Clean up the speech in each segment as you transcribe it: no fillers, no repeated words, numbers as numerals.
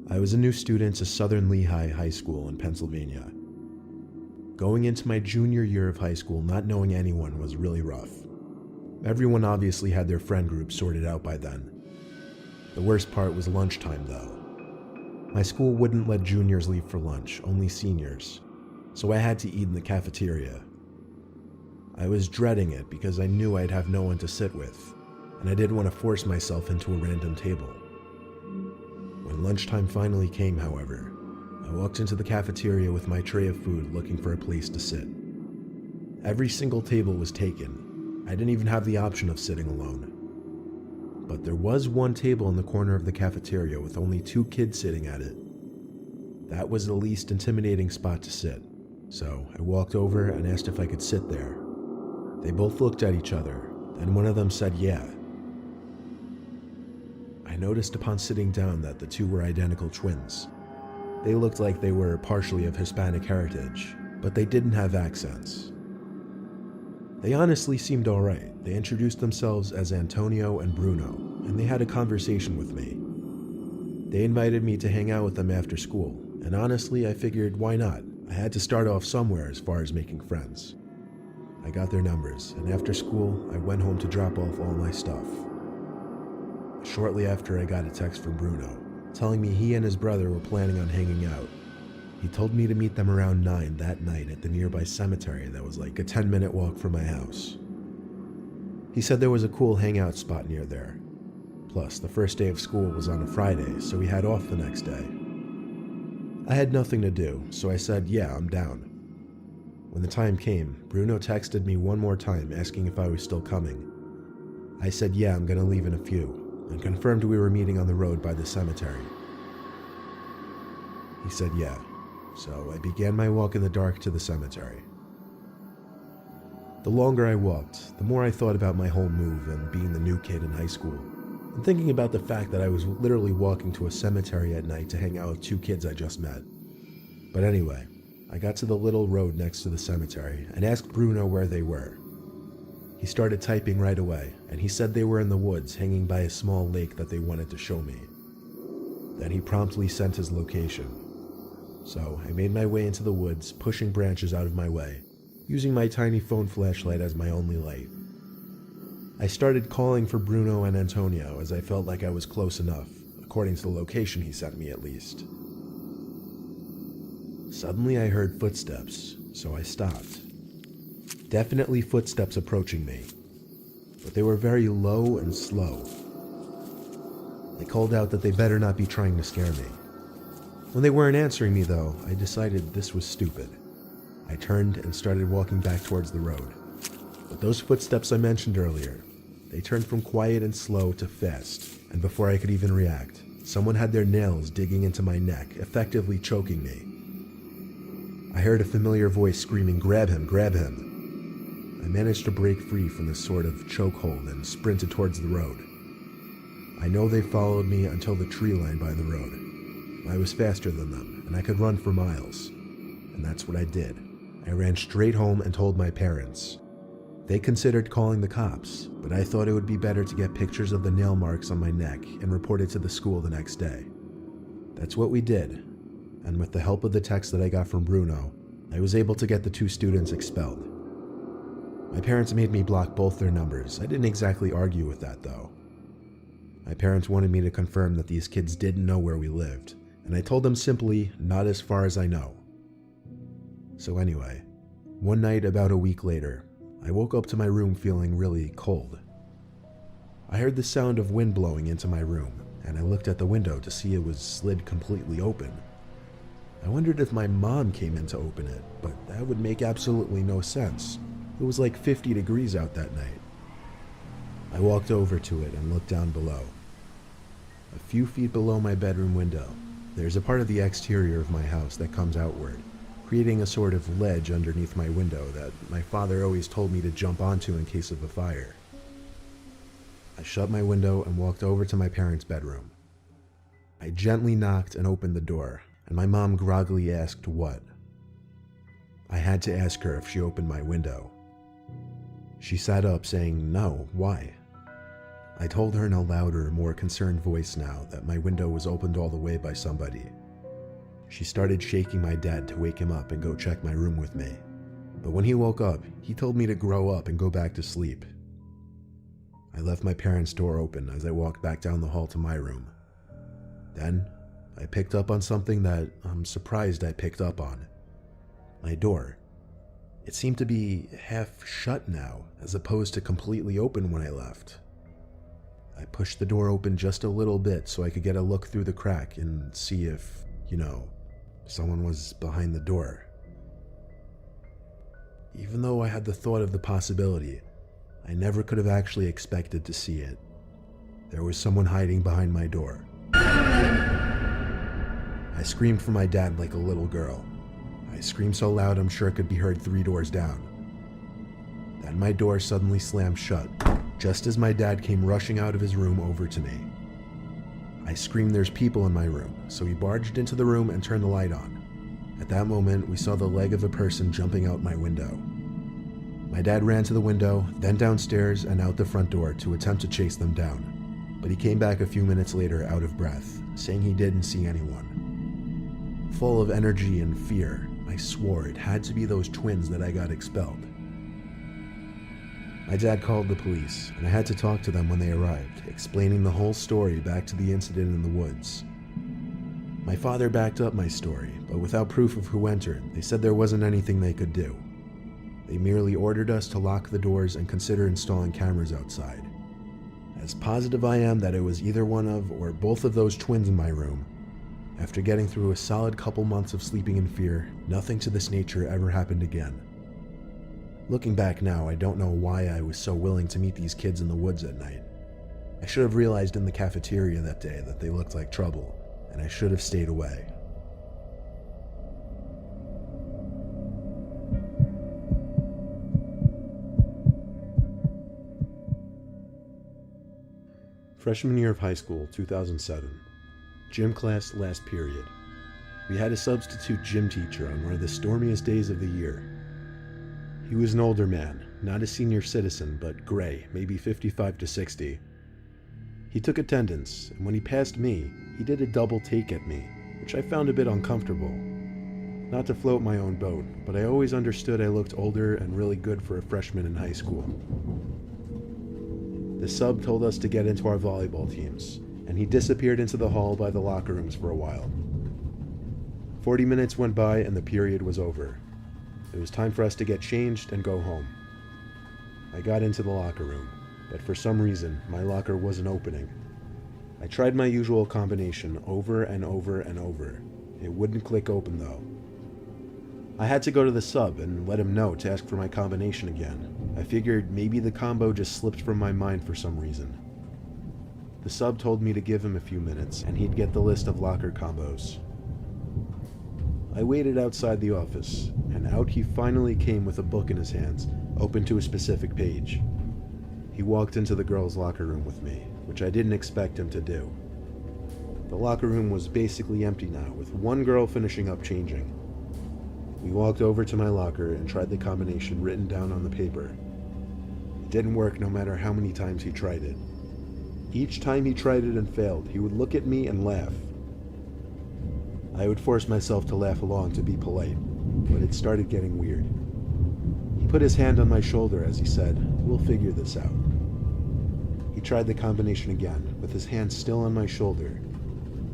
I was a new student to Southern Lehigh High School in Pennsylvania. Going into my junior year of high school not knowing anyone was really rough. Everyone obviously had their friend group sorted out by then. The worst part was lunchtime though. My school wouldn't let juniors leave for lunch, only seniors, so I had to eat in the cafeteria. I was dreading it because I knew I'd have no one to sit with, and I didn't want to force myself into a random table. When lunchtime finally came, however, I walked into the cafeteria with my tray of food looking for a place to sit. Every single table was taken. I didn't even have the option of sitting alone. But there was one table in the corner of the cafeteria with only 2 kids sitting at it. That was the least intimidating spot to sit, so I walked over and asked if I could sit there. They both looked at each other, then one of them said yeah. I noticed upon sitting down that the 2 were identical twins. They looked like they were partially of Hispanic heritage, but they didn't have accents. They honestly seemed alright. They introduced themselves as Antonio and Bruno, and they had a conversation with me. They invited me to hang out with them after school, and honestly I figured why not? I had to start off somewhere as far as making friends. I got their numbers, and after school I went home to drop off all my stuff. Shortly after I got a text from Bruno, telling me he and his brother were planning on hanging out. He told me to meet them around 9 that night at the nearby cemetery that was like a 10-minute walk from my house. He said there was a cool hangout spot near there. Plus, the first day of school was on a Friday, so we had off the next day. I had nothing to do, so I said, yeah, I'm down. When the time came, Bruno texted me one more time asking if I was still coming. I said, yeah, I'm gonna leave in a few, and confirmed we were meeting on the road by the cemetery. He said yeah, so I began my walk in the dark to the cemetery. The longer I walked, the more I thought about my whole move and being the new kid in high school, and thinking about the fact that I was literally walking to a cemetery at night to hang out with 2 kids I just met. But anyway, I got to the little road next to the cemetery and asked Bruno where they were. He started typing right away, and he said they were in the woods hanging by a small lake that they wanted to show me. Then he promptly sent his location. So I made my way into the woods, pushing branches out of my way, using my tiny phone flashlight as my only light. I started calling for Bruno and Antonio as I felt like I was close enough, according to the location he sent me at least. Suddenly I heard footsteps, so I stopped. Definitely footsteps approaching me, but they were very low and slow. I called out that they better not be trying to scare me. When they weren't answering me though, I decided this was stupid. I turned and started walking back towards the road. But those footsteps I mentioned earlier, they turned from quiet and slow to fast, and before I could even react, someone had their nails digging into my neck, effectively choking me. I heard a familiar voice screaming, "Grab him, grab him." I managed to break free from this sort of chokehold and sprinted towards the road. I know they followed me until the tree line by the road. I was faster than them, and I could run for miles. And that's what I did. I ran straight home and told my parents. They considered calling the cops, but I thought it would be better to get pictures of the nail marks on my neck and report it to the school the next day. That's what we did, and with the help of the text that I got from Bruno, I was able to get the 2 students expelled. My parents made me block both their numbers. I didn't exactly argue with that though. My parents wanted me to confirm that these kids didn't know where we lived, and I told them simply, not as far as I know. So anyway, one night about a week later, I woke up to my room feeling really cold. I heard the sound of wind blowing into my room, and I looked at the window to see it was slid completely open. I wondered if my mom came in to open it, but that would make absolutely no sense. It was like 50 degrees out that night. I walked over to it and looked down below. A few feet below my bedroom window, there's a part of the exterior of my house that comes outward, creating a sort of ledge underneath my window that my father always told me to jump onto in case of a fire. I shut my window and walked over to my parents' bedroom. I gently knocked and opened the door, and my mom groggily asked what. I had to ask her if she opened my window. She sat up saying, "No, why?" I told her in a louder, more concerned voice now that my window was opened all the way by somebody. She started shaking my dad to wake him up and go check my room with me. But when he woke up, he told me to grow up and go back to sleep. I left my parents' door open as I walked back down the hall to my room. Then, I picked up on something that I'm surprised I picked up on. My door. It seemed to be half shut now, as opposed to completely open when I left. I pushed the door open just a little bit so I could get a look through the crack and see if, someone was behind the door. Even though I had the thought of the possibility, I never could have actually expected to see it. There was someone hiding behind my door. I screamed for my dad like a little girl. I screamed so loud I'm sure it could be heard 3 doors down. Then my door suddenly slammed shut, just as my dad came rushing out of his room over to me. I screamed, "There's people in my room," so he barged into the room and turned the light on. At that moment, we saw the leg of a person jumping out my window. My dad ran to the window, then downstairs and out the front door to attempt to chase them down, but he came back a few minutes later out of breath, saying he didn't see anyone. Full of energy and fear, I swore it had to be those twins that I got expelled. My dad called the police, and I had to talk to them when they arrived, explaining the whole story back to the incident in the woods. My father backed up my story, but without proof of who entered, they said there wasn't anything they could do. They merely ordered us to lock the doors and consider installing cameras outside. As positive I am that it was either one of or both of those twins in my room, after getting through a solid couple months of sleeping in fear, nothing to this nature ever happened again. Looking back now, I don't know why I was so willing to meet these kids in the woods at night. I should have realized in the cafeteria that day that they looked like trouble, and I should have stayed away. Freshman year of high school, 2007. Gym class, last period. We had a substitute gym teacher on one of the stormiest days of the year. He was an older man, not a senior citizen, but gray, maybe 55 to 60. He took attendance, and when he passed me, he did a double take at me, which I found a bit uncomfortable. Not to float my own boat, but I always understood I looked older and really good for a freshman in high school. The sub told us to get into our volleyball teams, and he disappeared into the hall by the locker rooms for a while. 40 minutes went by and the period was over. It was time for us to get changed and go home. I got into the locker room, but for some reason, my locker wasn't opening. I tried my usual combination over and over and over. It wouldn't click open though. I had to go to the sub and let him know to ask for my combination again. I figured maybe the combo just slipped from my mind for some reason. The sub told me to give him a few minutes and he'd get the list of locker combos. I waited outside the office, and out he finally came with a book in his hands, open to a specific page. He walked into the girls' locker room with me, which I didn't expect him to do. The locker room was basically empty now, with one girl finishing up changing. We walked over to my locker and tried the combination written down on the paper. It didn't work no matter how many times he tried it. Each time he tried it and failed, he would look at me and laugh. I would force myself to laugh along to be polite, but it started getting weird. He put his hand on my shoulder as he said, "We'll figure this out." He tried the combination again, with his hand still on my shoulder.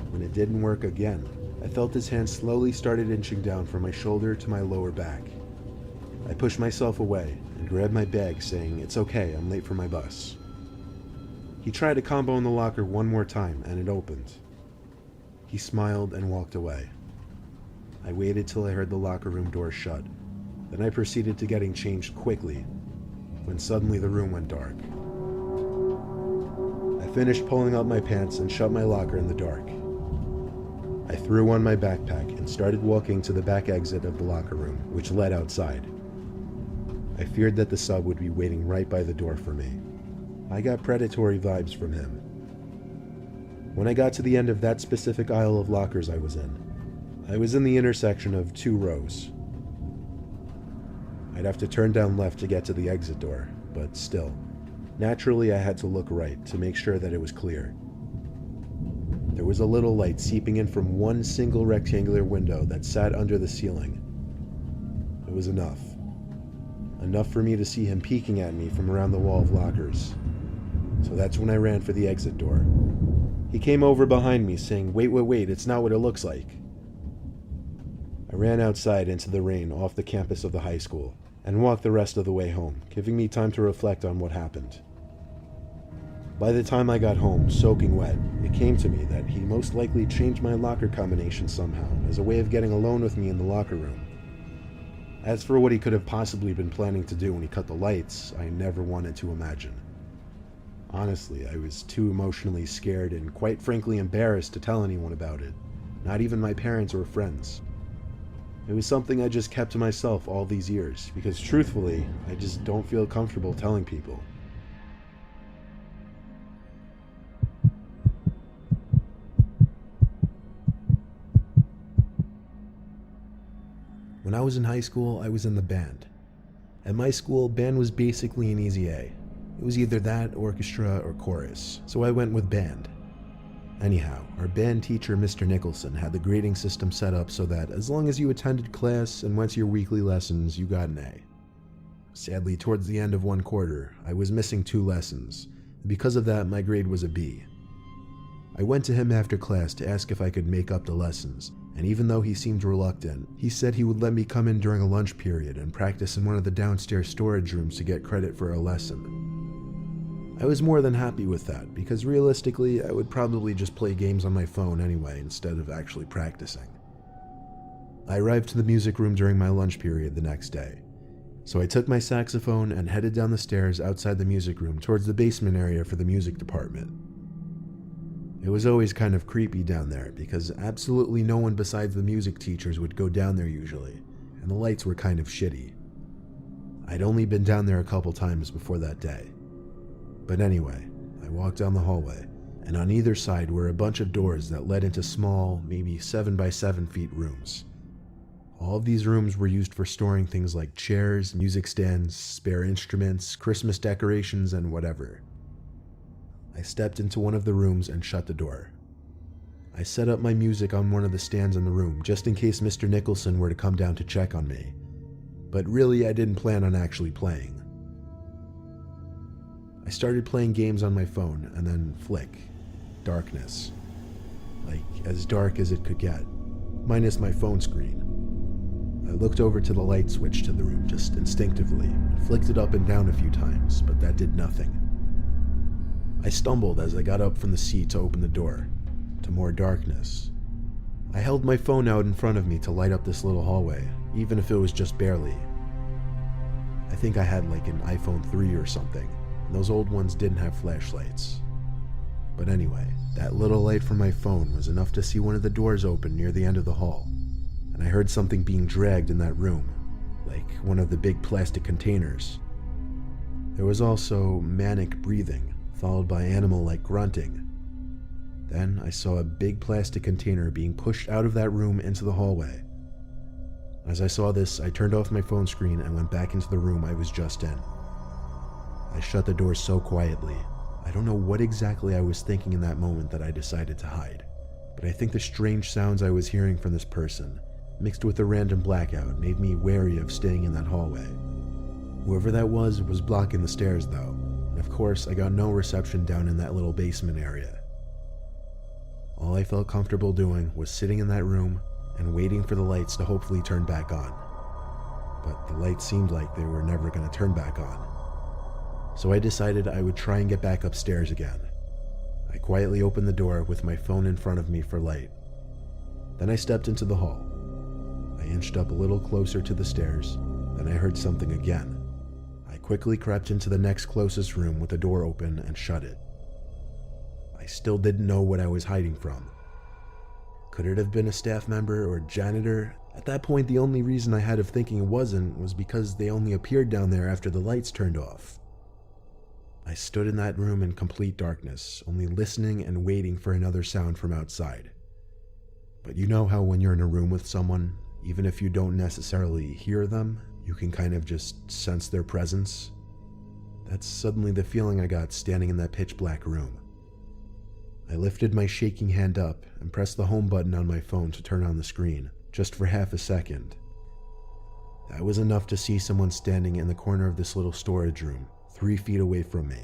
When it didn't work again, I felt his hand slowly started inching down from my shoulder to my lower back. I pushed myself away and grabbed my bag, saying, "It's okay, I'm late for my bus." He tried a combo in the locker one more time, and it opened. He smiled and walked away. I waited till I heard the locker room door shut. Then I proceeded to getting changed quickly, when suddenly the room went dark. I finished pulling up my pants and shut my locker in the dark. I threw on my backpack and started walking to the back exit of the locker room, which led outside. I feared that the sub would be waiting right by the door for me. I got predatory vibes from him. When I got to the end of that specific aisle of lockers I was in the intersection of 2 rows. I'd have to turn down left to get to the exit door, but still, Naturally, I had to look right to make sure that it was clear. There was a little light seeping in from one single rectangular window that sat under the ceiling. It was enough. Enough for me to see him peeking at me from around the wall of lockers. So that's when I ran for the exit door. He came over behind me saying, wait, it's not what it looks like. I ran outside into the rain off the campus of the high school and walked the rest of the way home, giving me time to reflect on what happened. By the time I got home, soaking wet, it came to me that he most likely changed my locker combination somehow as a way of getting alone with me in the locker room. As for what he could have possibly been planning to do when he cut the lights, I never wanted to imagine. Honestly, I was too emotionally scared and quite frankly embarrassed to tell anyone about it, not even my parents or friends. It was something I just kept to myself all these years, because truthfully, I just don't feel comfortable telling people. When I was in high school, I was in the band. At my school, band was basically an easy A. It was either that, orchestra, or chorus, so I went with band. Anyhow, our band teacher, Mr. Nicholson, had the grading system set up so that as long as you attended class and went to your weekly lessons, you got an A. Sadly, towards the end of one quarter, I was missing 2 lessons, and because of that, my grade was a B. I went to him after class to ask if I could make up the lessons, and even though he seemed reluctant, he said he would let me come in during a lunch period and practice in one of the downstairs storage rooms to get credit for a lesson. I was more than happy with that, because realistically, I would probably just play games on my phone anyway instead of actually practicing. I arrived to the music room during my lunch period the next day, so I took my saxophone and headed down the stairs outside the music room towards the basement area for the music department. It was always kind of creepy down there because absolutely no one besides the music teachers would go down there usually, and the lights were kind of shitty. I'd only been down there a couple times before that day. But anyway, I walked down the hallway, and on either side were a bunch of doors that led into small, maybe 7 by 7 feet rooms. All of these rooms were used for storing things like chairs, music stands, spare instruments, Christmas decorations, and whatever. I stepped into one of the rooms and shut the door. I set up my music on one of the stands in the room just in case Mr. Nicholson were to come down to check on me. But really, I didn't plan on actually playing. I started playing games on my phone and then flick. Darkness. Like, as dark as it could get. Minus my phone screen. I looked over to the light switch to the room just instinctively and flicked it up and down a few times, but that did nothing. I stumbled as I got up from the seat to open the door, to more darkness. I held my phone out in front of me to light up this little hallway, even if it was just barely. I think I had like an iPhone 3 or something, and those old ones didn't have flashlights. But anyway, that little light from my phone was enough to see one of the doors open near the end of the hall, and I heard something being dragged in that room, like one of the big plastic containers. There was also manic breathing, followed by animal-like grunting. Then I saw a big plastic container being pushed out of that room into the hallway. As I saw this, I turned off my phone screen and went back into the room I was just in. I shut the door so quietly. I don't know what exactly I was thinking in that moment that I decided to hide, but I think the strange sounds I was hearing from this person, mixed with a random blackout, made me wary of staying in that hallway. Whoever that was blocking the stairs though. Of course, I got no reception down in that little basement area. All I felt comfortable doing was sitting in that room and waiting for the lights to hopefully turn back on. But the lights seemed like they were never going to turn back on. So I decided I would try and get back upstairs again. I quietly opened the door with my phone in front of me for light. Then I stepped into the hall. I inched up a little closer to the stairs, then I heard something again. I quickly crept into the next closest room with the door open and shut it. I still didn't know what I was hiding from. Could it have been a staff member or janitor? At that point, the only reason I had of thinking it wasn't was because they only appeared down there after the lights turned off. I stood in that room in complete darkness, only listening and waiting for another sound from outside. But you know how when you're in a room with someone, even if you don't necessarily hear them, you can kind of just sense their presence? That's suddenly the feeling I got standing in that pitch black room. I lifted my shaking hand up and pressed the home button on my phone to turn on the screen, just for half a second. That was enough to see someone standing in the corner of this little storage room, 3 feet away from me.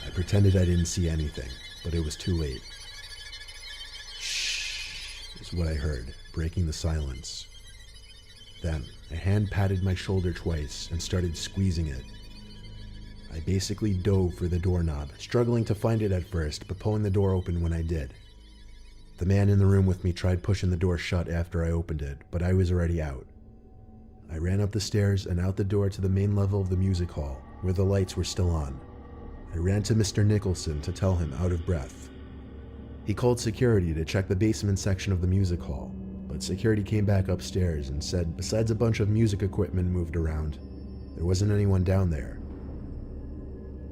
I pretended I didn't see anything, but it was too late. Shh, is what I heard, breaking the silence. Then, a hand patted my shoulder twice and started squeezing it. I basically dove for the doorknob, struggling to find it at first, but pulling the door open when I did. The man in the room with me tried pushing the door shut after I opened it, but I was already out. I ran up the stairs and out the door to the main level of the music hall, where the lights were still on. I ran to Mr. Nicholson to tell him, out of breath. He called security to check the basement section of the music hall, but security came back upstairs and said besides a bunch of music equipment moved around, there wasn't anyone down there.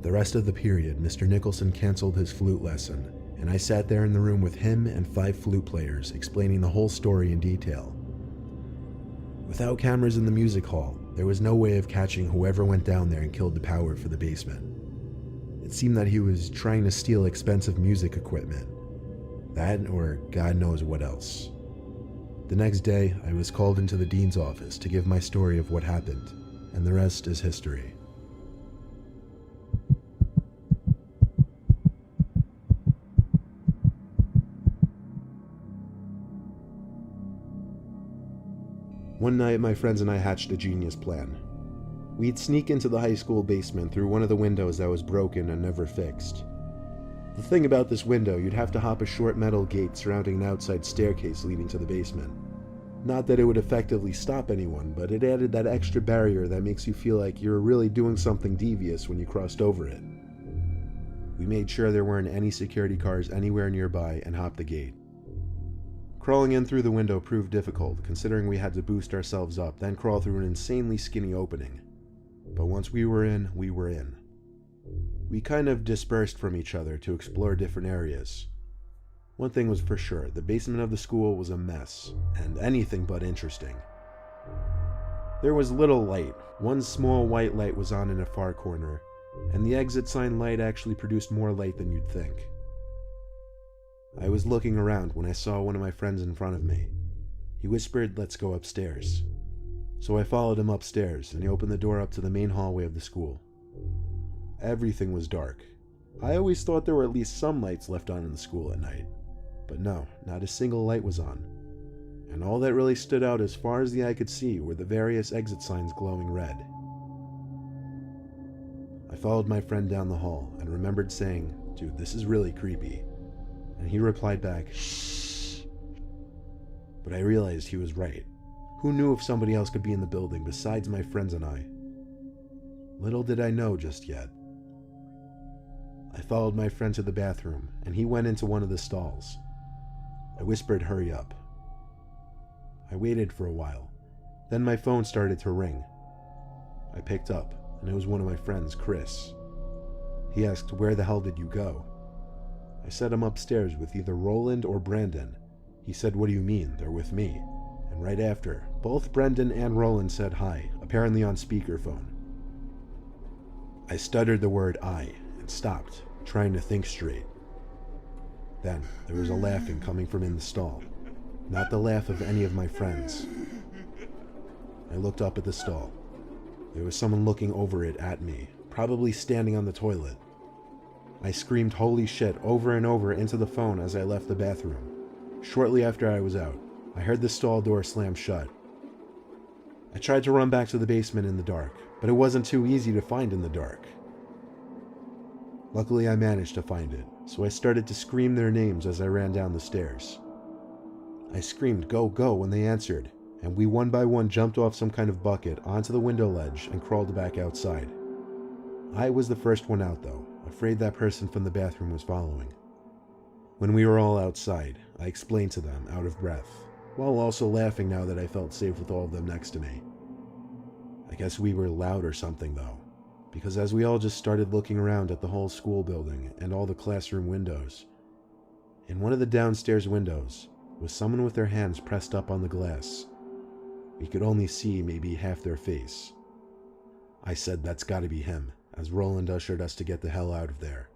The rest of the period, Mr. Nicholson canceled his flute lesson, and I sat there in the room with him and 5 flute players, explaining the whole story in detail. Without cameras in the music hall, there was no way of catching whoever went down there and killed the power for the basement. It seemed that he was trying to steal expensive music equipment. That, or God knows what else. The next day, I was called into the dean's office to give my story of what happened, and the rest is history. One night, my friends and I hatched a genius plan. We'd sneak into the high school basement through one of the windows that was broken and never fixed. The thing about this window, you'd have to hop a short metal gate surrounding an outside staircase leading to the basement. Not that it would effectively stop anyone, but it added that extra barrier that makes you feel like you're really doing something devious when you crossed over it. We made sure there weren't any security cars anywhere nearby and hopped the gate. Crawling in through the window proved difficult, considering we had to boost ourselves up, then crawl through an insanely skinny opening. But once we were in, we were in. We kind of dispersed from each other to explore different areas. One thing was for sure, the basement of the school was a mess, and anything but interesting. There was little light. One small white light was on in a far corner, and the exit sign light actually produced more light than you'd think. I was looking around when I saw one of my friends in front of me. He whispered, "Let's go upstairs." So I followed him upstairs, and he opened the door up to the main hallway of the school. Everything was dark. I always thought there were at least some lights left on in the school at night. But no, not a single light was on. And all that really stood out as far as the eye could see were the various exit signs glowing red. I followed my friend down the hall and remembered saying, "Dude, this is really creepy." And he replied back, "Shh." But I realized he was right. Who knew if somebody else could be in the building besides my friends and I? Little did I know just yet. I followed my friend to the bathroom, and he went into one of the stalls. I whispered, "Hurry up." I waited for a while. Then my phone started to ring. I picked up, and it was one of my friends, Chris. He asked, "Where the hell did you go?" I said I'm upstairs with either Roland or Brandon. He said, "What do you mean? They're with me." And right after, both Brendan and Roland said hi, apparently on speakerphone. I stuttered the word "I" and stopped, trying to think straight. Then there was a laughing coming from in the stall, not the laugh of any of my friends. I looked up at the stall. There was someone looking over it at me, probably standing on the toilet. I screamed "holy shit" over and over into the phone as I left the bathroom. Shortly after I was out, I heard the stall door slam shut. I tried to run back to the basement in the dark, but it wasn't too easy to find in the dark. Luckily, I managed to find it, so I started to scream their names as I ran down the stairs. I screamed "go, go" when they answered, and we one by one jumped off some kind of bucket onto the window ledge and crawled back outside. I was the first one out though, afraid that person from the bathroom was following. When we were all outside, I explained to them, out of breath, while also laughing now that I felt safe with all of them next to me. I guess we were loud or something though, because as we all just started looking around at the whole school building and all the classroom windows, in one of the downstairs windows was someone with their hands pressed up on the glass. We could only see maybe half their face. I said that's gotta be him, as Roland ushered us to get the hell out of there.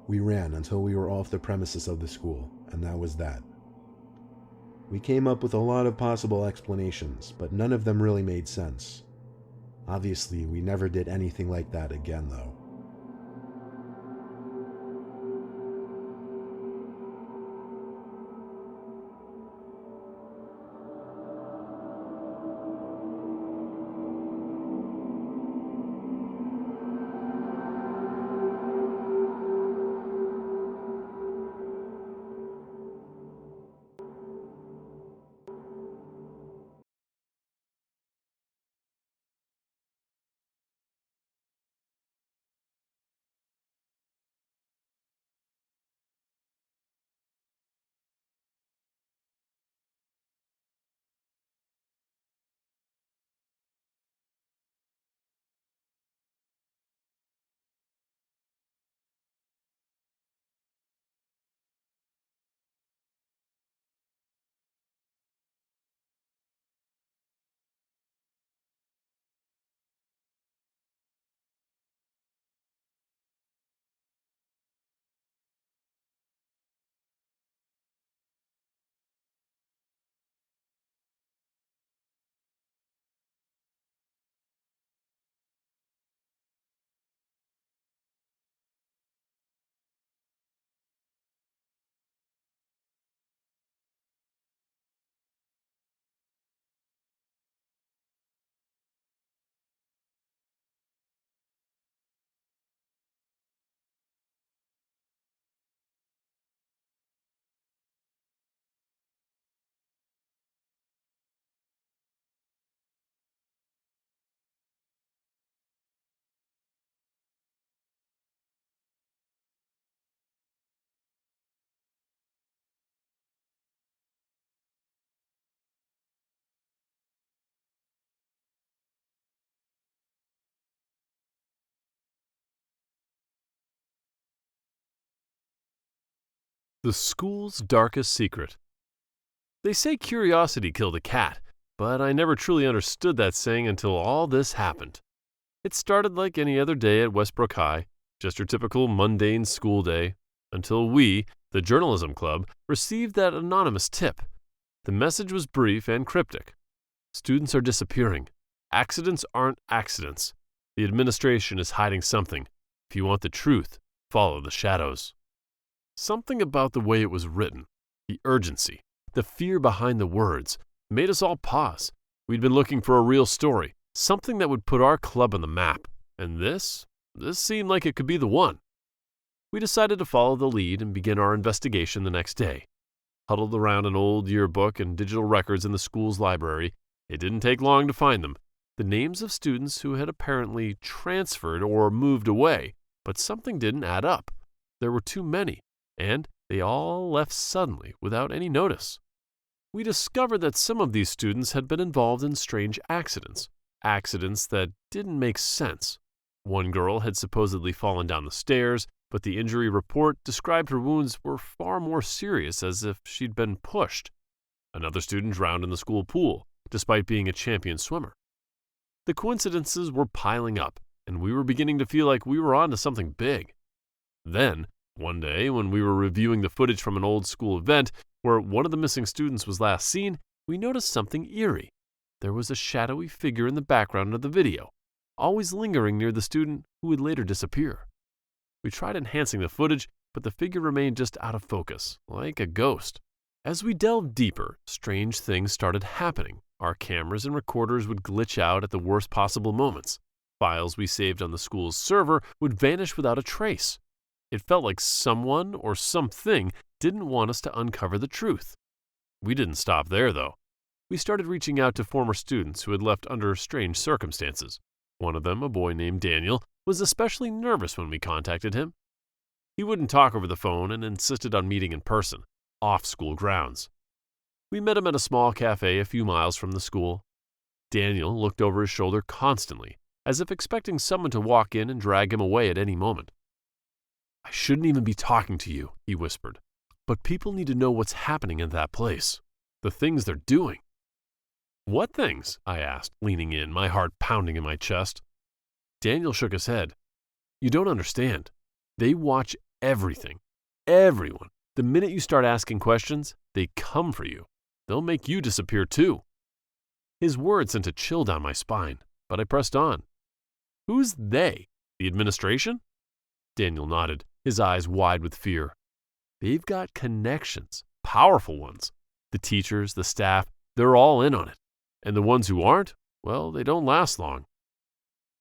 We ran until we were off the premises of the school, and that was that. We came up with a lot of possible explanations, but none of them really made sense. Obviously, we never did anything like that again, though. The school's darkest secret. They say curiosity killed a cat, but I never truly understood that saying until all this happened. It started like any other day at Westbrook High, just your typical mundane school day, until we, the journalism club, received that anonymous tip. The message was brief and cryptic. Students are disappearing. Accidents aren't accidents. The administration is hiding something. If you want the truth, follow the shadows. Something about the way it was written, the urgency, the fear behind the words, made us all pause. We'd been looking for a real story, something that would put our club on the map, and this seemed like it could be the one. We decided to follow the lead and begin our investigation the next day. Huddled around an old yearbook and digital records in the school's library, it didn't take long to find them. The names of students who had apparently transferred or moved away, but something didn't add up. There were too many, and they all left suddenly without any notice. We discovered that some of these students had been involved in strange accidents that didn't make sense. One girl had supposedly fallen down the stairs, but the injury report described her wounds were far more serious, as if she'd been pushed. Another student drowned in the school pool, despite being a champion swimmer. The coincidences were piling up, and we were beginning to feel like we were on to something big. Then, one day, when we were reviewing the footage from an old school event where one of the missing students was last seen, we noticed something eerie. There was a shadowy figure in the background of the video, always lingering near the student who would later disappear. We tried enhancing the footage, but the figure remained just out of focus, like a ghost. As we delved deeper, strange things started happening. Our cameras and recorders would glitch out at the worst possible moments. Files we saved on the school's server would vanish without a trace. It felt like someone or something didn't want us to uncover the truth. We didn't stop there, though. We started reaching out to former students who had left under strange circumstances. One of them, a boy named Daniel, was especially nervous when we contacted him. He wouldn't talk over the phone and insisted on meeting in person, off school grounds. We met him at a small cafe a few miles from the school. Daniel looked over his shoulder constantly, as if expecting someone to walk in and drag him away at any moment. "I shouldn't even be talking to you," he whispered, "but people need to know what's happening in that place, the things they're doing." "What things?" I asked, leaning in, my heart pounding in my chest. Daniel shook his head. You don't understand. They watch everything. Everyone. The minute you start asking questions, they come for you. They'll make you disappear too. His words sent a chill down my spine, but I pressed on. Who's they? The administration? Daniel nodded, his eyes wide with fear. They've got connections, powerful ones. The teachers, the staff, they're all in on it. And the ones who aren't, well, they don't last long.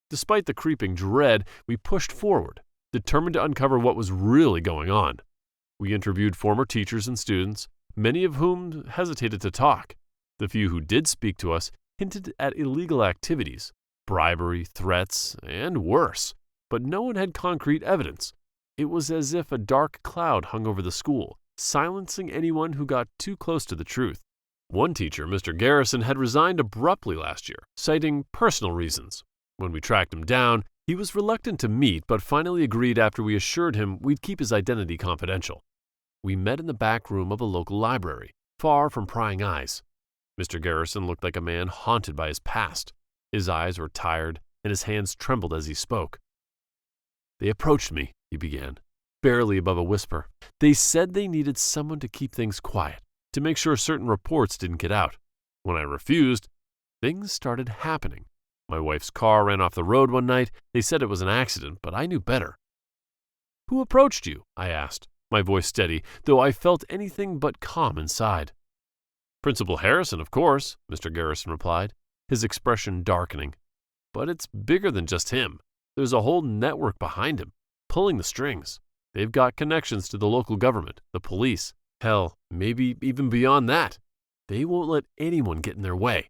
Despite the creeping dread, we pushed forward, determined to uncover what was really going on. We interviewed former teachers and students, many of whom hesitated to talk. The few who did speak to us hinted at illegal activities, bribery, threats, and worse, but no one had concrete evidence. It was as if a dark cloud hung over the school, silencing anyone who got too close to the truth. One teacher, Mr. Garrison, had resigned abruptly last year, citing personal reasons. When we tracked him down, he was reluctant to meet, but finally agreed after we assured him we'd keep his identity confidential. We met in the back room of a local library, far from prying eyes. Mr. Garrison looked like a man haunted by his past. His eyes were tired, and his hands trembled as he spoke. They approached me, he began, barely above a whisper. They said they needed someone to keep things quiet, to make sure certain reports didn't get out. When I refused, things started happening. My wife's car ran off the road one night. They said it was an accident, but I knew better. Who approached you? I asked, my voice steady, though I felt anything but calm inside. Principal Harrison, of course, Mr. Garrison replied, his expression darkening. But it's bigger than just him. There's a whole network behind him, pulling the strings. They've got connections to the local government, the police, hell, maybe even beyond that. They won't let anyone get in their way.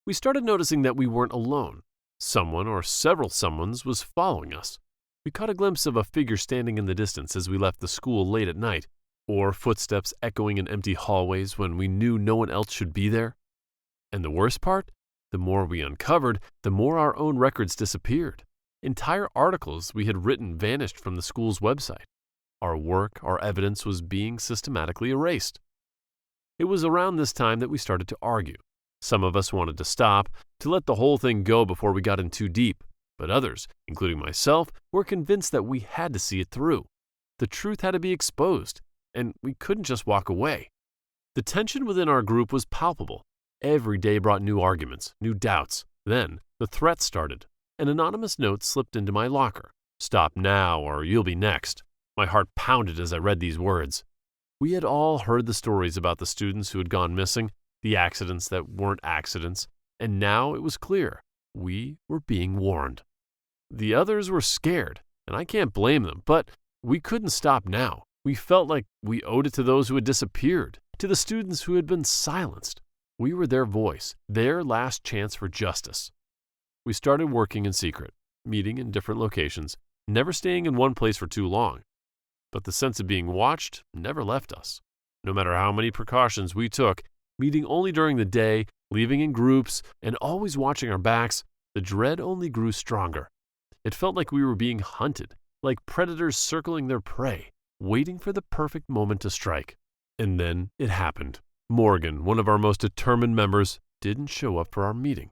We started noticing that we weren't alone. Someone or several someones was following us. We caught a glimpse of a figure standing in the distance as we left the school late at night, or footsteps echoing in empty hallways when we knew no one else should be there. And the worst part? The more we uncovered, the more our own records disappeared. Entire articles we had written vanished from the school's website. Our work, our evidence was being systematically erased. It was around this time that we started to argue. Some of us wanted to stop, to let the whole thing go before we got in too deep, but others, including myself, were convinced that we had to see it through. The truth had to be exposed, and we couldn't just walk away. The tension within our group was palpable. Every day brought new arguments, new doubts. Then the threats started. An anonymous note slipped into my locker. Stop now or you'll be next. My heart pounded as I read these words. We had all heard the stories about the students who had gone missing, the accidents that weren't accidents, and now it was clear. We were being warned. The others were scared, and I can't blame them, but we couldn't stop now. We felt like we owed it to those who had disappeared, to the students who had been silenced. We were their voice, their last chance for justice. We started working in secret, meeting in different locations, never staying in one place for too long. But the sense of being watched never left us. No matter how many precautions we took, meeting only during the day, leaving in groups, and always watching our backs, the dread only grew stronger. It felt like we were being hunted, like predators circling their prey, waiting for the perfect moment to strike. And then it happened. Morgan, one of our most determined members, didn't show up for our meeting.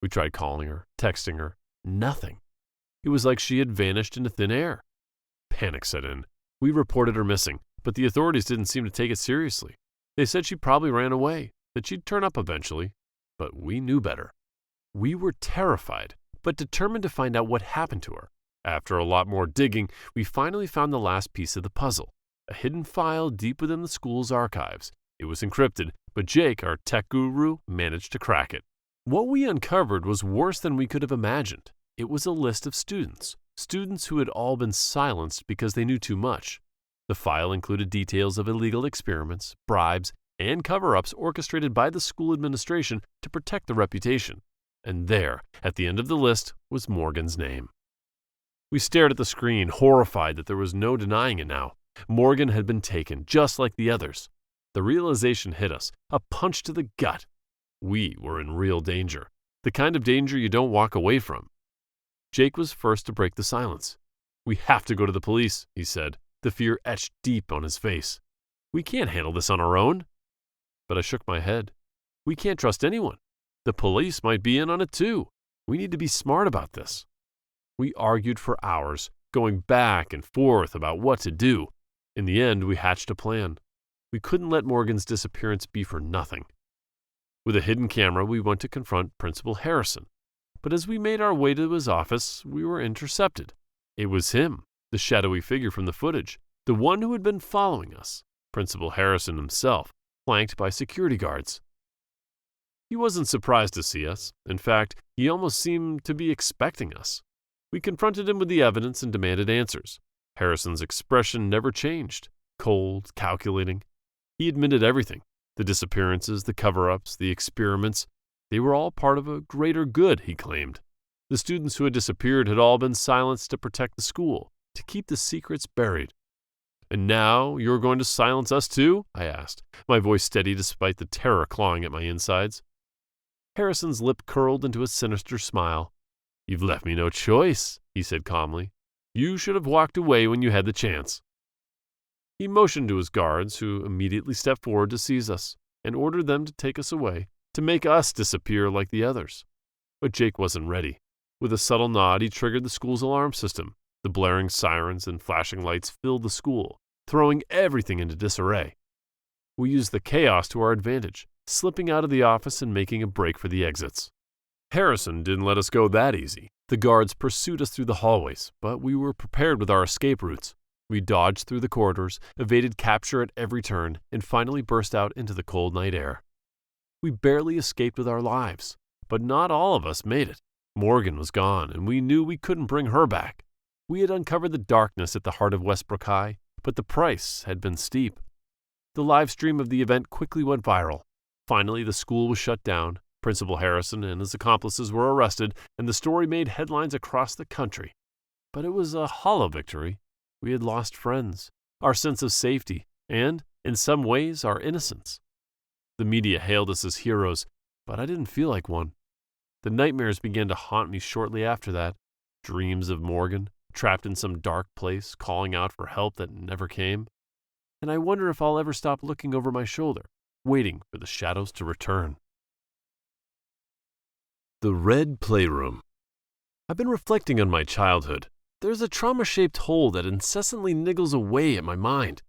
We tried calling her, texting her, nothing. It was like she had vanished into thin air. Panic set in. We reported her missing, but the authorities didn't seem to take it seriously. They said she probably ran away, that she'd turn up eventually, but we knew better. We were terrified, but determined to find out what happened to her. After a lot more digging, we finally found the last piece of the puzzle, a hidden file deep within the school's archives. It was encrypted, but Jake, our tech guru, managed to crack it. What we uncovered was worse than we could have imagined. It was a list of students who had all been silenced because they knew too much. The file included details of illegal experiments, bribes, and cover-ups orchestrated by the school administration to protect the reputation. And there, at the end of the list, was Morgan's name. We stared at the screen, horrified that there was no denying it now. Morgan had been taken, just like the others. The realization hit us, a punch to the gut. We were in real danger, the kind of danger you don't walk away from. Jake was first to break the silence. "We have to go to the police," he said, the fear etched deep on his face. "We can't handle this on our own." But I shook my head. "We can't trust anyone. The police might be in on it too. We need to be smart about this." We argued for hours, going back and forth about what to do. In the end, we hatched a plan. We couldn't let Morgan's disappearance be for nothing. With a hidden camera, we went to confront Principal Harrison. But as we made our way to his office, we were intercepted. It was him, the shadowy figure from the footage, the one who had been following us, Principal Harrison himself, flanked by security guards. He wasn't surprised to see us. In fact, he almost seemed to be expecting us. We confronted him with the evidence and demanded answers. Harrison's expression never changed, cold, calculating. He admitted everything. The disappearances, the cover-ups, the experiments, they were all part of a greater good, he claimed. The students who had disappeared had all been silenced to protect the school, to keep the secrets buried. "And now you're going to silence us too?" I asked, my voice steady despite the terror clawing at my insides. Harrison's lip curled into a sinister smile. "You've left me no choice," he said calmly. "You should have walked away when you had the chance." He motioned to his guards, who immediately stepped forward to seize us, and ordered them to take us away, to make us disappear like the others. But Jake wasn't ready. With a subtle nod, he triggered the school's alarm system. The blaring sirens and flashing lights filled the school, throwing everything into disarray. We used the chaos to our advantage, slipping out of the office and making a break for the exits. Harrison didn't let us go that easy. The guards pursued us through the hallways, but we were prepared with our escape routes. We dodged through the corridors, evaded capture at every turn, and finally burst out into the cold night air. We barely escaped with our lives, but not all of us made it. Morgan was gone, and we knew we couldn't bring her back. We had uncovered the darkness at the heart of Westbrook High, but the price had been steep. The live stream of the event quickly went viral. Finally, the school was shut down. Principal Harrison and his accomplices were arrested, and the story made headlines across the country. But it was a hollow victory. We had lost friends, our sense of safety, and, in some ways, our innocence. The media hailed us as heroes, but I didn't feel like one. The nightmares began to haunt me shortly after that. Dreams of Morgan, trapped in some dark place, calling out for help that never came. And I wonder if I'll ever stop looking over my shoulder, waiting for the shadows to return. The Red Playroom. I've been reflecting on my childhood. There's a trauma-shaped hole that incessantly niggles away at my mind.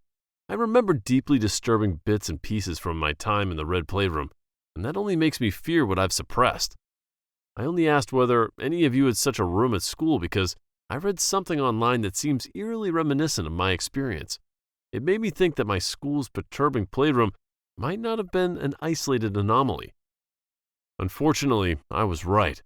I remember deeply disturbing bits and pieces from my time in the Red Playroom, and that only makes me fear what I've suppressed. I only asked whether any of you had such a room at school because I read something online that seems eerily reminiscent of my experience. It made me think that my school's perturbing playroom might not have been an isolated anomaly. Unfortunately, I was right.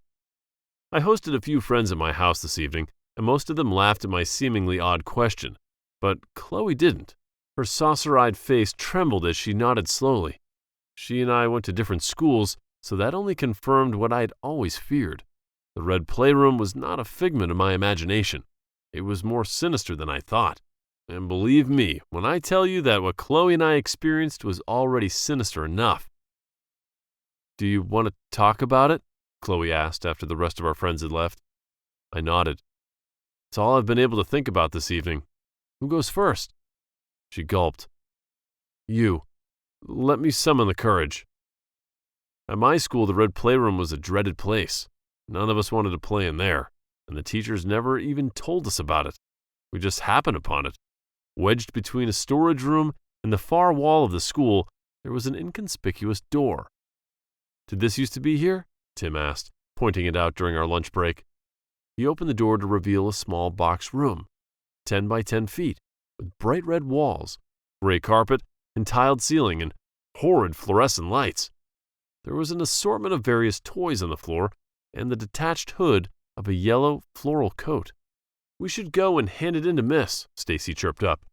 I hosted a few friends at my house this evening, and most of them laughed at my seemingly odd question. But Chloe didn't. Her saucer-eyed face trembled as she nodded slowly. She and I went to different schools, so that only confirmed what I'd always feared. The Red Playroom was not a figment of my imagination. It was more sinister than I thought. And believe me, when I tell you that what Chloe and I experienced was already sinister enough. "Do you want to talk about it?" Chloe asked after the rest of our friends had left. I nodded. "It's all I've been able to think about this evening. Who goes first?" She gulped. "You. Let me summon the courage." At my school, the Red Playroom was a dreaded place. None of us wanted to play in there, and the teachers never even told us about it. We just happened upon it. Wedged between a storage room and the far wall of the school, there was an inconspicuous door. "Did this used to be here?" Tim asked, pointing it out during our lunch break. He opened the door to reveal a small box room, 10 by 10 feet, with bright red walls, gray carpet, and tiled ceiling, and horrid fluorescent lights. There was an assortment of various toys on the floor, and the detached hood of a yellow floral coat. "We should go and hand it in to Miss," Stacy chirped up.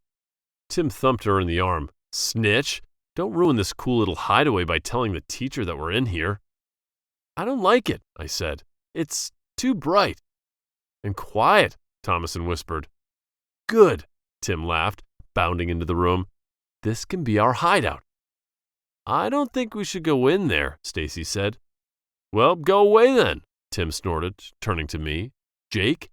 Tim thumped her in the arm. "Snitch! Don't ruin this cool little hideaway by telling the teacher that we're in here." "I don't like it," I said. "It's too bright." "And quiet," Thomason whispered. "Good," Tim laughed, bounding into the room. "This can be our hideout." "I don't think we should go in there," Stacy said. "Well, go away then," Tim snorted, turning to me. "Jake?"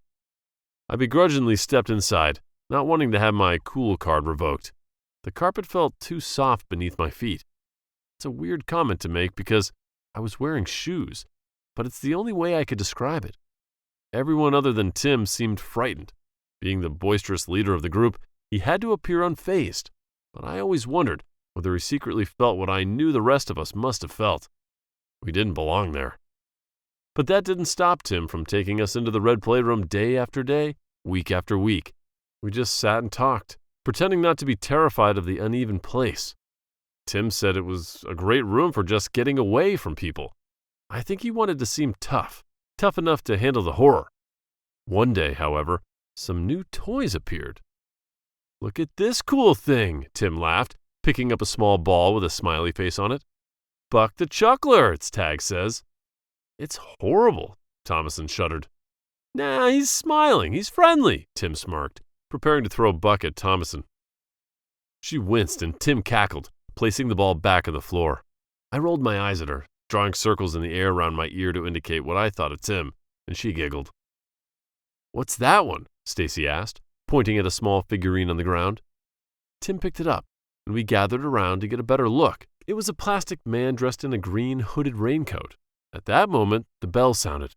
I begrudgingly stepped inside, not wanting to have my cool card revoked. The carpet felt too soft beneath my feet. It's a weird comment to make because I was wearing shoes, but it's the only way I could describe it. Everyone other than Tim seemed frightened. Being the boisterous leader of the group, he had to appear unfazed, but I always wondered whether he secretly felt what I knew the rest of us must have felt. We didn't belong there. But that didn't stop Tim from taking us into the red playroom day after day, week after week. We just sat and talked, pretending not to be terrified of the uneven place. Tim said it was a great room for just getting away from people. I think he wanted to seem tough enough to handle the horror. One day, however, some new toys appeared. "Look at this cool thing," Tim laughed, picking up a small ball with a smiley face on it. "Buck the Chuckler, its tag says." "It's horrible," Thomason shuddered. "Nah, he's smiling. He's friendly," Tim smirked, preparing to throw Buck at Thomason. She winced and Tim cackled, placing the ball back on the floor. I rolled my eyes at her, drawing circles in the air around my ear to indicate what I thought of Tim, and she giggled. "What's that one?" Stacy asked, pointing at a small figurine on the ground. Tim picked it up, and we gathered around to get a better look. It was a plastic man dressed in a green hooded raincoat. At that moment, the bell sounded.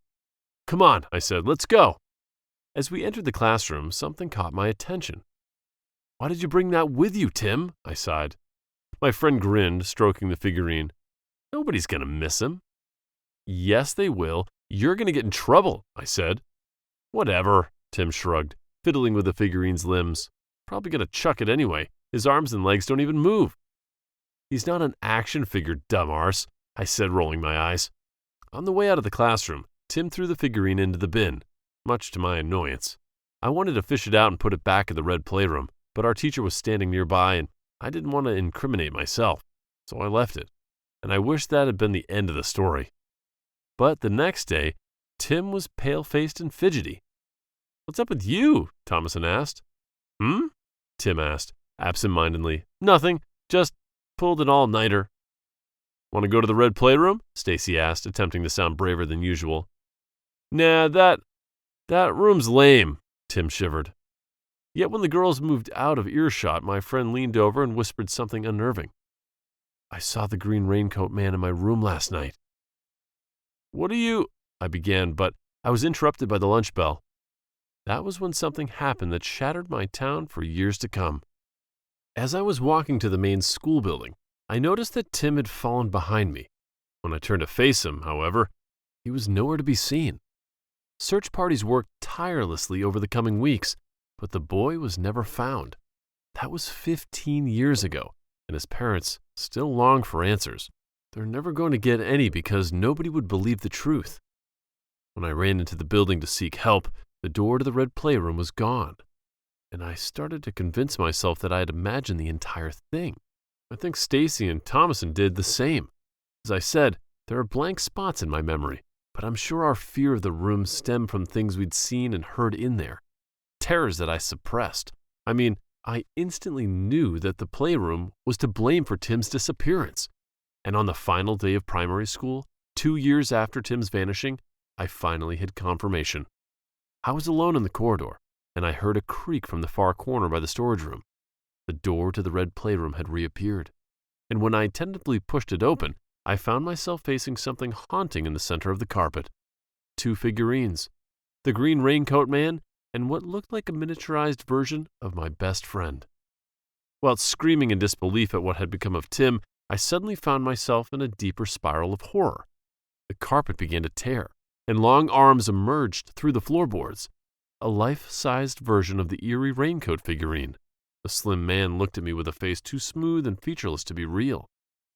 "Come on," I said, "let's go." As we entered the classroom, something caught my attention. "Why did you bring that with you, Tim?" I sighed. My friend grinned, stroking the figurine. "Nobody's going to miss him." "Yes, they will. You're going to get in trouble," I said. "Whatever," Tim shrugged, fiddling with the figurine's limbs. "Probably going to chuck it anyway. His arms and legs don't even move." "He's not an action figure, dumb arse," I said, rolling my eyes. On the way out of the classroom, Tim threw the figurine into the bin, much to my annoyance. I wanted to fish it out and put it back in the red playroom, but our teacher was standing nearby and I didn't want to incriminate myself, so I left it. And I wish that had been the end of the story. But the next day, Tim was pale-faced and fidgety. "What's up with you?" Thomason asked. "Hmm?" Tim asked, absent-mindedly. "Nothing. Just pulled an all-nighter." "Want to go to the red playroom?" Stacy asked, attempting to sound braver than usual. "Nah, that room's lame," Tim shivered. Yet when the girls moved out of earshot, my friend leaned over and whispered something unnerving. "I saw the green raincoat man in my room last night." "What are you—" I began, but I was interrupted by the lunch bell. That was when something happened that shattered my town for years to come. As I was walking to the main school building, I noticed that Tim had fallen behind me. When I turned to face him, however, he was nowhere to be seen. Search parties worked tirelessly over the coming weeks, but the boy was never found. That was 15 years ago, and his parents still long for answers. They're never going to get any because nobody would believe the truth. When I ran into the building to seek help, the door to the red playroom was gone, and I started to convince myself that I had imagined the entire thing. I think Stacy and Thomason did the same. As I said, there are blank spots in my memory, but I'm sure our fear of the room stemmed from things we'd seen and heard in there. Terrors that I suppressed. I instantly knew that the playroom was to blame for Tim's disappearance. And on the final day of primary school, 2 years after Tim's vanishing, I finally had confirmation. I was alone in the corridor, and I heard a creak from the far corner by the storage room. The door to the red playroom had reappeared, and when I tentatively pushed it open, I found myself facing something haunting in the center of the carpet. 2 figurines, the green raincoat man and what looked like a miniaturized version of my best friend. While screaming in disbelief at what had become of Tim, I suddenly found myself in a deeper spiral of horror. The carpet began to tear, and long arms emerged through the floorboards. A life-sized version of the eerie raincoat figurine. The slim man looked at me with a face too smooth and featureless to be real.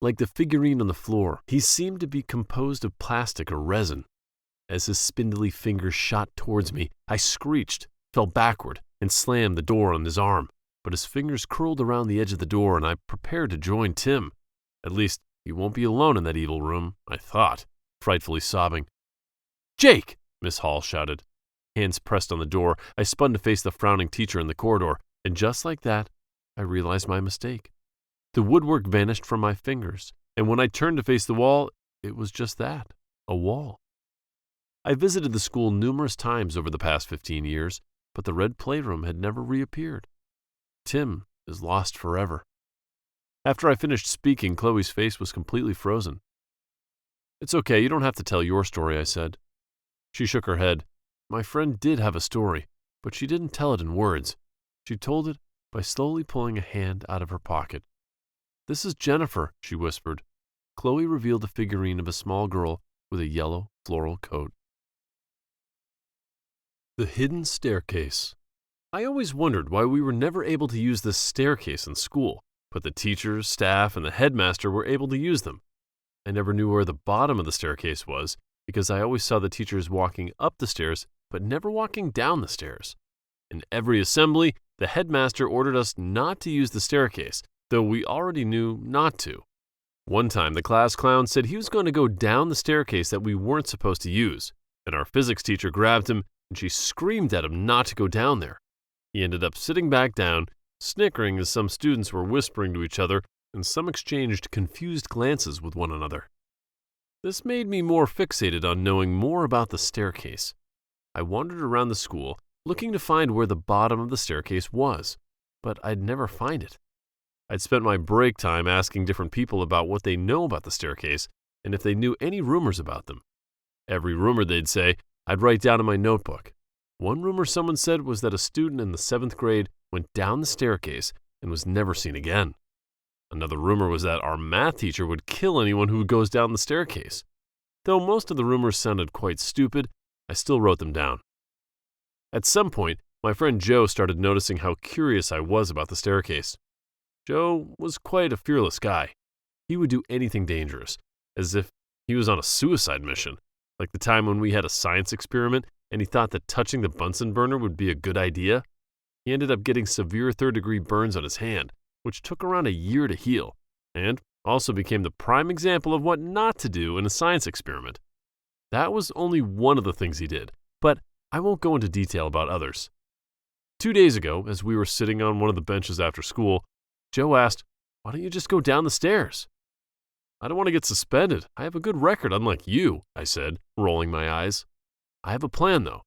Like the figurine on the floor, he seemed to be composed of plastic or resin. As his spindly fingers shot towards me, I screeched, fell backward, and slammed the door on his arm. But his fingers curled around the edge of the door, and I prepared to join Tim. At least, he won't be alone in that evil room, I thought, frightfully sobbing. "Jake!" Miss Hall shouted. Hands pressed on the door, I spun to face the frowning teacher in the corridor, and just like that, I realized my mistake. The woodwork vanished from my fingers, and when I turned to face the wall, it was just that, a wall. I visited the school numerous times over the past 15 years, but the red playroom had never reappeared. Tim is lost forever. After I finished speaking, Chloe's face was completely frozen. "It's okay, you don't have to tell your story," I said. She shook her head. My friend did have a story, but she didn't tell it in words. She told it by slowly pulling a hand out of her pocket. "This is Jennifer," she whispered. Chloe revealed a figurine of a small girl with a yellow floral coat. The hidden staircase. I always wondered why we were never able to use this staircase in school, but the teachers, staff, and the headmaster were able to use them. I never knew where the bottom of the staircase was because I always saw the teachers walking up the stairs but never walking down the stairs. In every assembly, the headmaster ordered us not to use the staircase, though we already knew not to. One time, the class clown said he was going to go down the staircase that we weren't supposed to use, and our physics teacher grabbed him and she screamed at him not to go down there. He ended up sitting back down, snickering as some students were whispering to each other and some exchanged confused glances with one another. This made me more fixated on knowing more about the staircase. I wandered around the school looking to find where the bottom of the staircase was, but I'd never find it. I'd spent my break time asking different people about what they know about the staircase and if they knew any rumors about them. Every rumor they'd say, I'd write down in my notebook. One rumor someone said was that a student in the 7th grade went down the staircase and was never seen again. Another rumor was that our math teacher would kill anyone who goes down the staircase. Though most of the rumors sounded quite stupid, I still wrote them down. At some point, my friend Joe started noticing how curious I was about the staircase. Joe was quite a fearless guy. He would do anything dangerous, as if he was on a suicide mission, like the time when we had a science experiment and he thought that touching the Bunsen burner would be a good idea. He ended up getting severe 3rd-degree burns on his hand, which took around a year to heal, and also became the prime example of what not to do in a science experiment. That was only one of the things he did, but I won't go into detail about others. 2 days ago, as we were sitting on one of the benches after school, Joe asked, "Why don't you just go down the stairs?" "I don't want to get suspended. I have a good record, unlike you," I said, rolling my eyes. "I have a plan, though.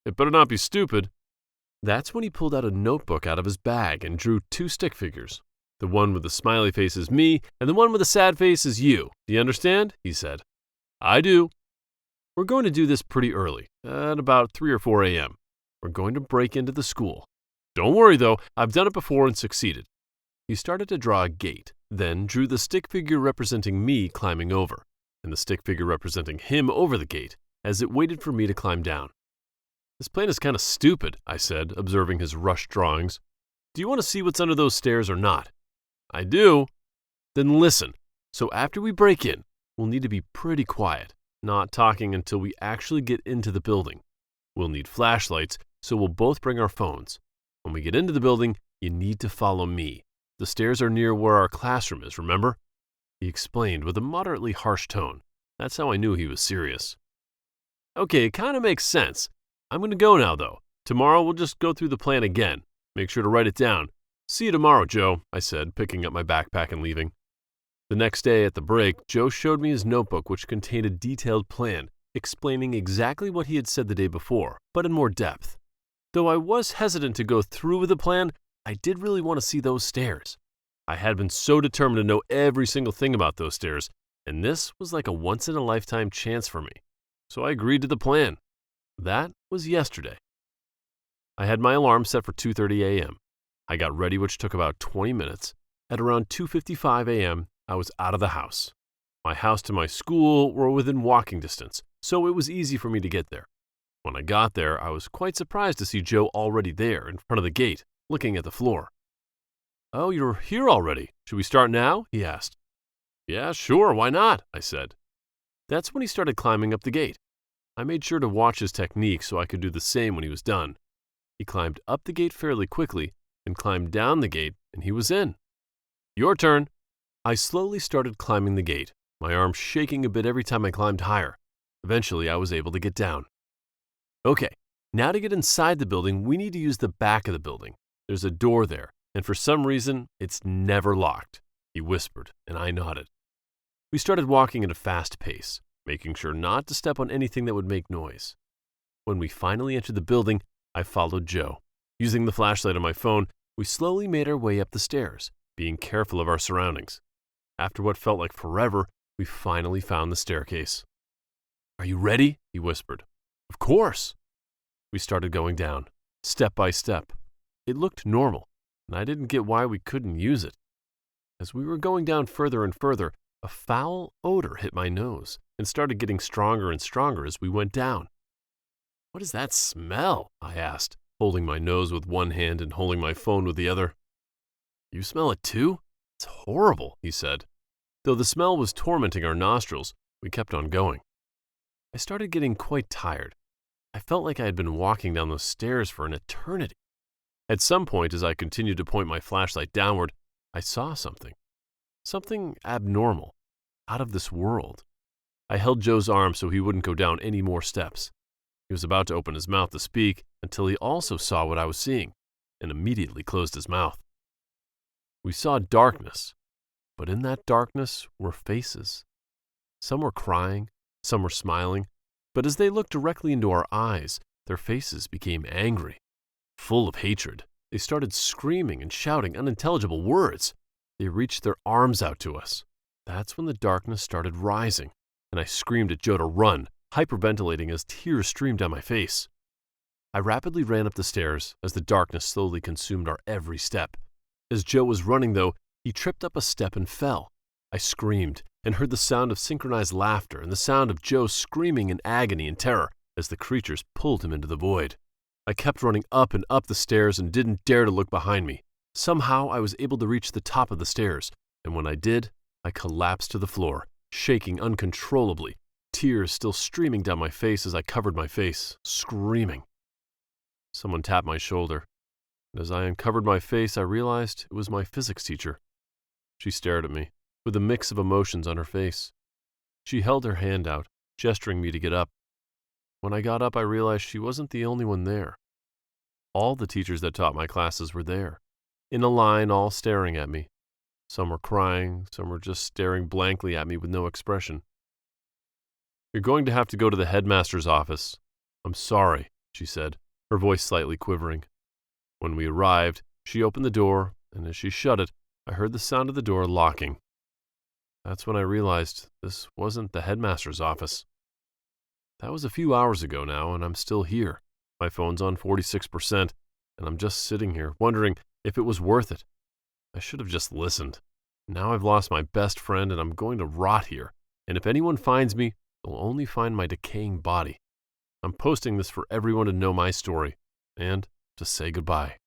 It better not be stupid." That's when he pulled out a notebook out of his bag and drew 2 stick figures. "The one with the smiley face is me, and the one with the sad face is you. Do you understand?" he said. "I do." "We're going to do this pretty early, at about 3 or 4 a.m. We're going to break into the school. Don't worry, though. I've done it before and succeeded." He started to draw a gate, then drew the stick figure representing me climbing over, and the stick figure representing him over the gate, as it waited for me to climb down. "This plan is kind of stupid," I said, observing his rushed drawings. "Do you want to see what's under those stairs or not?" "I do." "Then listen. So after we break in, we'll need to be pretty quiet, not talking until we actually get into the building. We'll need flashlights, so we'll both bring our phones. When we get into the building, you need to follow me. The stairs are near where our classroom is, remember?" He explained with a moderately harsh tone. That's how I knew he was serious. "Okay, it kind of makes sense. I'm going to go now, though. Tomorrow we'll just go through the plan again. Make sure to write it down. See you tomorrow, Joe," I said, picking up my backpack and leaving. The next day at the break, Joe showed me his notebook, which contained a detailed plan, explaining exactly what he had said the day before, but in more depth. Though I was hesitant to go through with the plan, I did really want to see those stairs. I had been so determined to know every single thing about those stairs, and this was like a once-in-a-lifetime chance for me. So I agreed to the plan. That was yesterday. I had my alarm set for 2:30 a.m. I got ready, which took about 20 minutes. At around 2:55 a.m., I was out of the house. My house to my school were within walking distance, so it was easy for me to get there. When I got there, I was quite surprised to see Joe already there in front of the gate, looking at the floor. "Oh, you're here already. Should we start now?" he asked. "Yeah, sure, why not?" I said. That's when he started climbing up the gate. I made sure to watch his technique so I could do the same when he was done. He climbed up the gate fairly quickly, and climbed down the gate, and he was in. "Your turn." I slowly started climbing the gate, my arms shaking a bit every time I climbed higher. Eventually, I was able to get down. "Okay, now to get inside the building, we need to use the back of the building. There's a door there, and for some reason, it's never locked," he whispered, and I nodded. We started walking at a fast pace, making sure not to step on anything that would make noise. When we finally entered the building, I followed Joe. Using the flashlight on my phone, we slowly made our way up the stairs, being careful of our surroundings. After what felt like forever, we finally found the staircase. "Are you ready?" he whispered. "Of course." We started going down, step by step. It looked normal, and I didn't get why we couldn't use it. As we were going down further and further, a foul odor hit my nose and started getting stronger and stronger as we went down. "What is that smell?" I asked, holding my nose with one hand and holding my phone with the other. "You smell it too? It's horrible," he said. Though the smell was tormenting our nostrils, we kept on going. I started getting quite tired. I felt like I had been walking down those stairs for an eternity. At some point, as I continued to point my flashlight downward, I saw something. Something abnormal, out of this world. I held Joe's arm so he wouldn't go down any more steps. He was about to open his mouth to speak until he also saw what I was seeing and immediately closed his mouth. We saw darkness, but in that darkness were faces. Some were crying, some were smiling, but as they looked directly into our eyes, their faces became angry, full of hatred. They started screaming and shouting unintelligible words. They reached their arms out to us. That's when the darkness started rising, and I screamed at Joe to run, hyperventilating as tears streamed down my face. I rapidly ran up the stairs as the darkness slowly consumed our every step. As Joe was running, though, he tripped up a step and fell. I screamed and heard the sound of synchronized laughter and the sound of Joe screaming in agony and terror as the creatures pulled him into the void. I kept running up and up the stairs and didn't dare to look behind me. Somehow I was able to reach the top of the stairs, and when I did, I collapsed to the floor, shaking uncontrollably, tears still streaming down my face as I covered my face, screaming. Someone tapped my shoulder, and as I uncovered my face, I realized it was my physics teacher. She stared at me, with a mix of emotions on her face. She held her hand out, gesturing me to get up. When I got up, I realized she wasn't the only one there. All the teachers that taught my classes were there, in a line, all staring at me. Some were crying, some were just staring blankly at me with no expression. "You're going to have to go to the headmaster's office. I'm sorry," she said, her voice slightly quivering. When we arrived, she opened the door, and as she shut it, I heard the sound of the door locking. That's when I realized this wasn't the headmaster's office. That was a few hours ago now, and I'm still here. My phone's on 46%, and I'm just sitting here, wondering if it was worth it. I should have just listened. Now I've lost my best friend, and I'm going to rot here. And if anyone finds me, they'll only find my decaying body. I'm posting this for everyone to know my story, and to say goodbye.